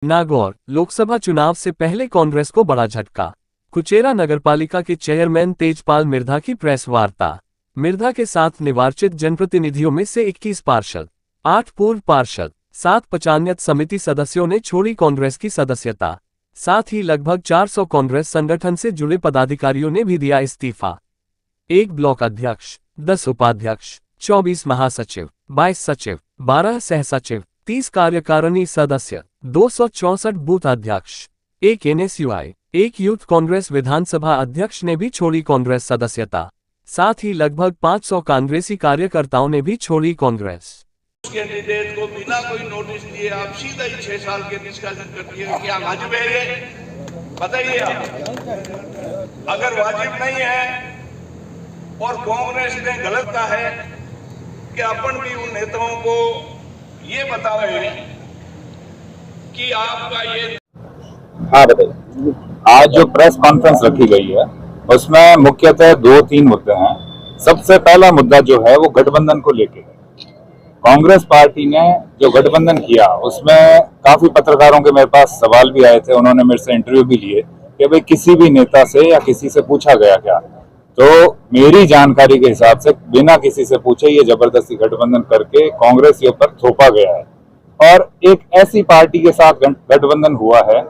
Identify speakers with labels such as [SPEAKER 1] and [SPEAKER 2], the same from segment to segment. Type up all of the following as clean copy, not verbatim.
[SPEAKER 1] नागौर लोकसभा चुनाव से पहले कांग्रेस को बड़ा झटका। कुचेरा नगरपालिका के चेयरमैन तेजपाल मिर्धा की प्रेस वार्ता। मिर्धा के साथ निर्वाचित जनप्रतिनिधियों में से 21 पार्षद, 8 पूर्व पार्षद, 7 पंचायत समिति सदस्यों ने छोड़ी कांग्रेस की सदस्यता। साथ ही लगभग 400 कांग्रेस संगठन से जुड़े पदाधिकारियों ने भी दिया इस्तीफा। 1 ब्लॉक अध्यक्ष, 10 उपाध्यक्ष, 24 महासचिव, 22 सचिव, 12 सहसचिव, 30 कार्यकारिणी सदस्य, 264 बूथ अध्यक्ष, 1 NSUI, 1 यूथ कांग्रेस विधानसभा अध्यक्ष ने भी छोड़ी कांग्रेस सदस्यता। साथ ही लगभग 500 कांग्रेसी कार्यकर्ताओं ने भी छोड़ी कांग्रेस।
[SPEAKER 2] कैंडिडेट को बिना कोई नोटिस दिए आप सीधा ही 6 साल के डिस्कशन कर दिए, क्या वाजिब है ये? बताइए आप। अगर वाजिब नहीं है और कांग्रेस ने गलत कहा है कि अपन भी उन नेताओं को ये बतावे कि आपका ये।
[SPEAKER 3] हाँ बताइए। आज जो प्रेस कॉन्फ्रेंस रखी गई है उसमें मुख्यतः 2-3 मुद्दे हैं। सबसे पहला मुद्दा जो है वो गठबंधन को लेके है। कांग्रेस पार्टी ने जो गठबंधन किया उसमें काफी पत्रकारों के मेरे पास सवाल भी आए थे, उन्होंने मेरे से इंटरव्यू भी लिए कि भाई किसी भी नेता से या किसी से पूछा गया क्या। तो मेरी जानकारी के हिसाब से बिना किसी से पूछे ये जबरदस्ती गठबंधन करके कांग्रेसियों पर थोपा गया है। और एक ऐसी पार्टी के साथ गठबंधन हुआ है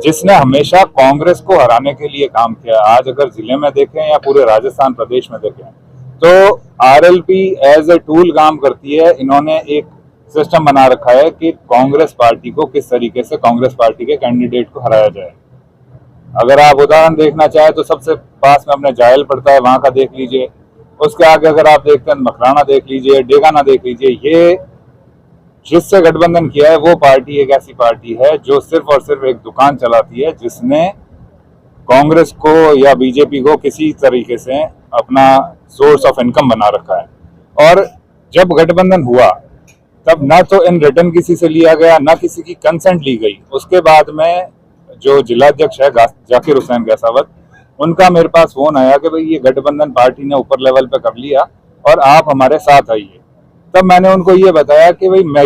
[SPEAKER 3] जिसने हमेशा कांग्रेस को हराने के लिए काम किया। आज अगर जिले में देखें या पूरे राजस्थान प्रदेश में देखें तो RLP एज ए टूल काम करती है। इन्होंने एक सिस्टम बना रखा है कि कांग्रेस पार्टी को किस तरीके से कांग्रेस पार्टी के कैंडिडेट को हराया जाए। अगर आप उदाहरण देखना चाहें तो सबसे पास में अपने जायल पड़ता है, वहां का देख लीजिए। उसके आगे अगर आप देखते हैं मकराना देख लीजिए, डेगाना देख लीजिए। ये जिससे गठबंधन किया है वो पार्टी एक ऐसी पार्टी है जो सिर्फ और सिर्फ एक दुकान चलाती है, जिसने कांग्रेस को या बीजेपी को किसी तरीके से अपना सोर्स ऑफ इनकम बना रखा है। और जब गठबंधन हुआ तब ना तो इन रिटर्न किसी से लिया गया, ना किसी की कंसेंट ली गई। उसके बाद में जो जिलाध्यक्ष है जाकिर हुसैन गैसावत, उनका मेरे पास फोन आया कि भाई ये गठबंधन पार्टी ने ऊपर लेवल पे कर लिया और आप हमारे साथ आइए। तब मैंने उनको ये बताया कि भाई मैं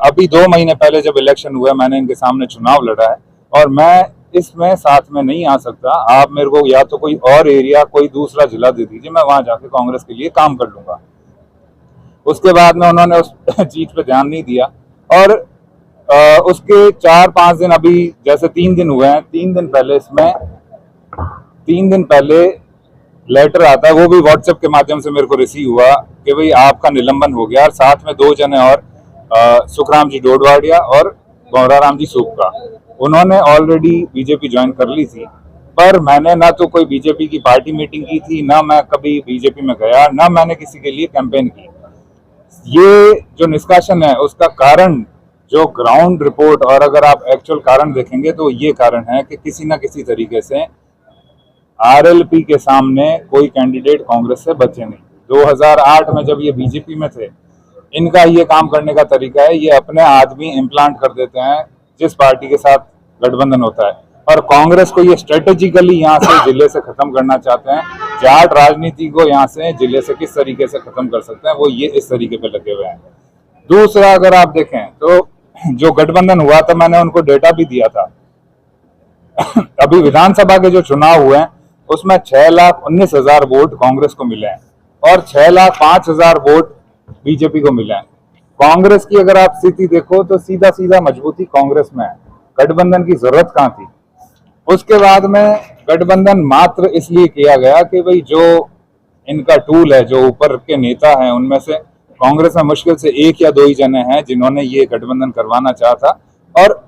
[SPEAKER 3] अभी 2 महीने पहले जब इलेक्शन हुआ मैंने इनके सामने चुनाव लड़ा है और मैं इसमें साथ में नहीं आ सकता। आप मेरे को या तो कोई और एरिया, कोई दूसरा जिला दे दीजिए, मैं वहां जाके कांग्रेस के लिए काम कर लूंगा। उसके बाद में उन्होंने उस चीज पे ध्यान नहीं दिया और उसके 4-5 दिन, अभी जैसे 3 दिन हुए हैं, 3 दिन पहले इसमें 3 दिन पहले लेटर आता है, वो भी व्हाट्सएप के माध्यम से मेरे को रिसीव हुआ कि भाई आपका निलंबन हो गया। और साथ में 2 जने और सुखराम जी डोडवाडिया और गौराराम जी सूपका, उन्होंने ऑलरेडी बीजेपी ज्वाइन कर ली थी। पर मैंने ना तो कोई बीजेपी की पार्टी मीटिंग की थी, ना मैं कभी बीजेपी में गया, ना मैंने किसी के लिए कैंपेन की। ये जो निष्कासन है उसका कारण जो ग्राउंड रिपोर्ट और अगर आप एक्चुअल कारण देखेंगे तो ये कारण है कि किसी ना किसी तरीके से RLP के सामने कोई कैंडिडेट कांग्रेस से बचे नहीं। 2008 में जब ये बीजेपी में थे, इनका ये काम करने का तरीका है, ये अपने आदमी इम्प्लांट कर देते हैं जिस पार्टी के साथ गठबंधन होता है। और कांग्रेस को ये स्ट्रेटेजिकली यहाँ से जिले से खत्म करना चाहते हैं। जाट राजनीति को यहाँ से जिले से किस तरीके से खत्म कर सकते हैं, वो ये इस तरीके पे लगे हुए हैं। दूसरा, अगर आप देखें तो जो गठबंधन हुआ था मैंने उनको डेटा भी दिया था। अभी विधानसभा के जो चुनाव हुए हैं उसमें 6,19,000 वोट कांग्रेस को मिले हैं और 6,05,000 वोट बीजेपी को मिले हैं। कांग्रेस की अगर आप स्थिति देखो तो सीधा सीधा मजबूती कांग्रेस में है। गठबंधन की जरूरत कहाँ थी। उसके बाद में गठबंधन मात्र इसलिए किया गया कि भाई जो इनका टूल है, जो ऊपर के नेता हैं, उनमें से कांग्रेस में मुश्किल से 1 या 2 ही जने हैं जिन्होंने ये गठबंधन करवाना चाहा था। और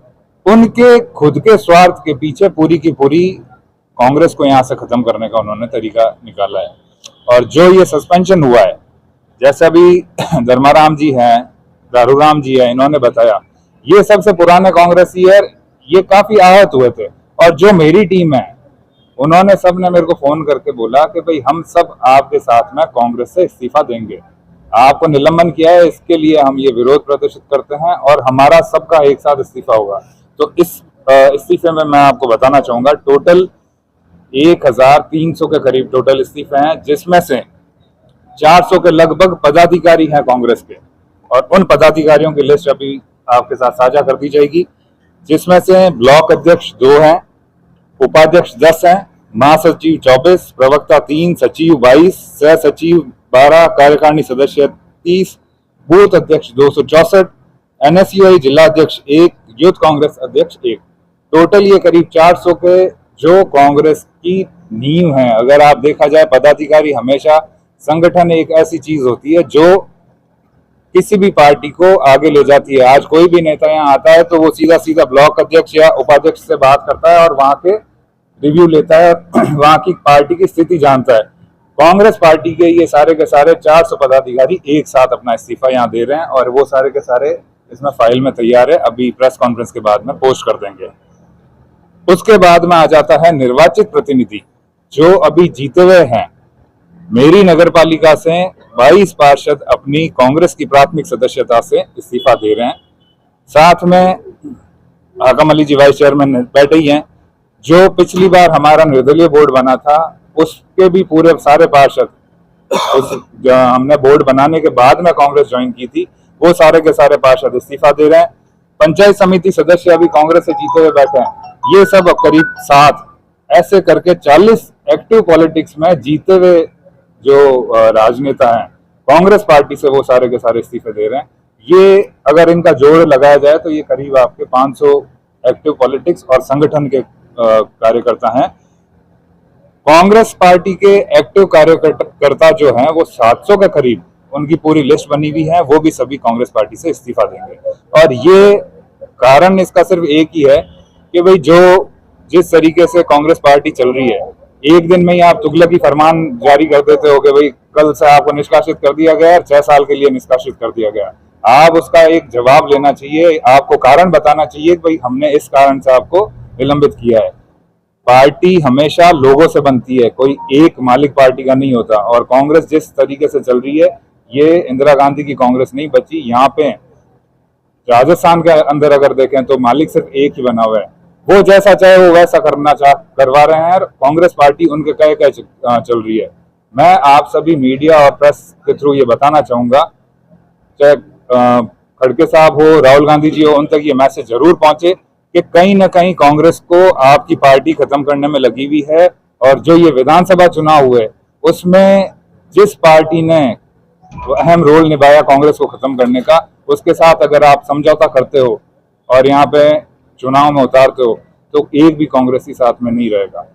[SPEAKER 3] उनके खुद के स्वार्थ के पीछे पूरी की पूरी कांग्रेस को यहाँ से खत्म करने का उन्होंने तरीका निकाला है। और जो ये सस्पेंशन हुआ है, जैसे अभी धर्माराम जी हैं, दारूराम जी है, इन्होंने बताया ये सबसे पुराने कांग्रेसी है, ये काफी आहत हुए थे। और जो मेरी टीम है उन्होंने सबने मेरे को फोन करके बोला कि भाई हम सब आपके साथ में कांग्रेस से इस्तीफा देंगे, आपको निलंबन किया है इसके लिए हम ये विरोध प्रदर्शित करते हैं और हमारा सबका एक साथ इस्तीफा होगा। तो इस इस्तीफे में मैं आपको बताना चाहूंगा टोटल 1,300 के करीब टोटल इस्तीफे हैं, जिसमें से 400 के लगभग पदाधिकारी हैं कांग्रेस के। और उन पदाधिकारियों की लिस्ट अभी आपके साथ साझा कर दी जाएगी। जिसमें से ब्लॉक अध्यक्ष 2 हैं, उपाध्यक्ष 10 हैं, महासचिव 24, प्रवक्ता 3, सचिव 22, सह सचिव 12, कार्यकारिणी सदस्य 30, बूथ अध्यक्ष 264, NSUI जिला अध्यक्ष 1, यूथ कांग्रेस अध्यक्ष 1। टोटल ये करीब 400 के जो कांग्रेस की नींव है। अगर आप देखा जाए, पदाधिकारी हमेशा, संगठन एक ऐसी चीज होती है जो किसी भी पार्टी को आगे ले जाती है। आज कोई भी नेता यहाँ आता है तो वो सीधा सीधा ब्लॉक अध्यक्ष या उपाध्यक्ष से बात करता है और वहां के रिव्यू लेता है, वहां की पार्टी की स्थिति जानता है। कांग्रेस पार्टी के ये सारे के सारे 400 पदाधिकारी एक साथ अपना इस्तीफा यहाँ दे रहे हैं और वो सारे के सारे इसमें फाइल में तैयार है, अभी प्रेस कॉन्फ्रेंस के बाद में पोस्ट कर देंगे। उसके बाद में आ जाता है निर्वाचित प्रतिनिधि जो अभी जीते हुए हैं। मेरी नगर पालिका से 22 पार्षद अपनी कांग्रेस की प्राथमिक सदस्यता से इस्तीफा दे रहे हैं। साथ में हाकम अली जी वाइस चेयरमैन बैठे ही हैं। जो पिछली बार हमारा निर्दलीय बोर्ड बना था उसके भी पूरे सारे पार्षद, हमने बोर्ड बनाने के बाद में कांग्रेस ज्वाइन की थी, वो सारे के सारे पार्षद इस्तीफा दे रहे हैं। पंचायत समिति सदस्य अभी कांग्रेस से जीते हुए बैठे हैं, ये सब करीब 7, ऐसे करके 40 एक्टिव पॉलिटिक्स में जीते हुए जो राजनेता हैं कांग्रेस पार्टी से, वो सारे के सारे इस्तीफे दे रहे हैं। ये अगर इनका जोड़ लगाया जाए तो ये करीब आपके 500 एक्टिव पॉलिटिक्स और संगठन के कार्यकर्ता हैं। कांग्रेस पार्टी के एक्टिव कार्यकर्ता जो हैं वो 700 के करीब, उनकी पूरी लिस्ट बनी हुई है, वो भी सभी कांग्रेस पार्टी से इस्तीफा देंगे। और ये कारण इसका सिर्फ एक ही है कि भाई जो जिस तरीके से कांग्रेस पार्टी चल रही है, एक दिन में ही आप तुगलकी फरमान जारी कर देते हो कि भाई कल से आपको निष्कासित कर दिया गया और 6 साल के लिए निष्कासित कर दिया गया। आप उसका एक जवाब लेना चाहिए, आपको कारण बताना चाहिए कि भाई हमने इस कारण से आपको निलंबित किया है। पार्टी हमेशा लोगों से बनती है, कोई एक मालिक पार्टी का नहीं होता। और कांग्रेस जिस तरीके से चल रही है, ये इंदिरा गांधी की कांग्रेस नहीं बची। यहाँ पे राजस्थान के अंदर अगर देखें तो मालिक सिर्फ एक ही बना हुआ है, वो जैसा चाहे वो वैसा करवा रहे हैं और कांग्रेस पार्टी उनके कहे चल रही है। मैं आप सभी मीडिया और प्रेस के थ्रू ये बताना चाहूंगा, चाहे खड़गे साहब हो, राहुल गांधी जी हो, उन तक ये मैसेज जरूर पहुंचे कि कहीं ना कहीं कांग्रेस को आपकी पार्टी खत्म करने में लगी हुई है। और जो ये विधानसभा चुनाव हुए उसमें जिस पार्टी ने अहम रोल निभाया कांग्रेस को खत्म करने का, उसके साथ अगर आप समझौता करते हो और यहाँ पे चुनाव में उतारते हो तो एक भी कांग्रेसी साथ में नहीं रहेगा।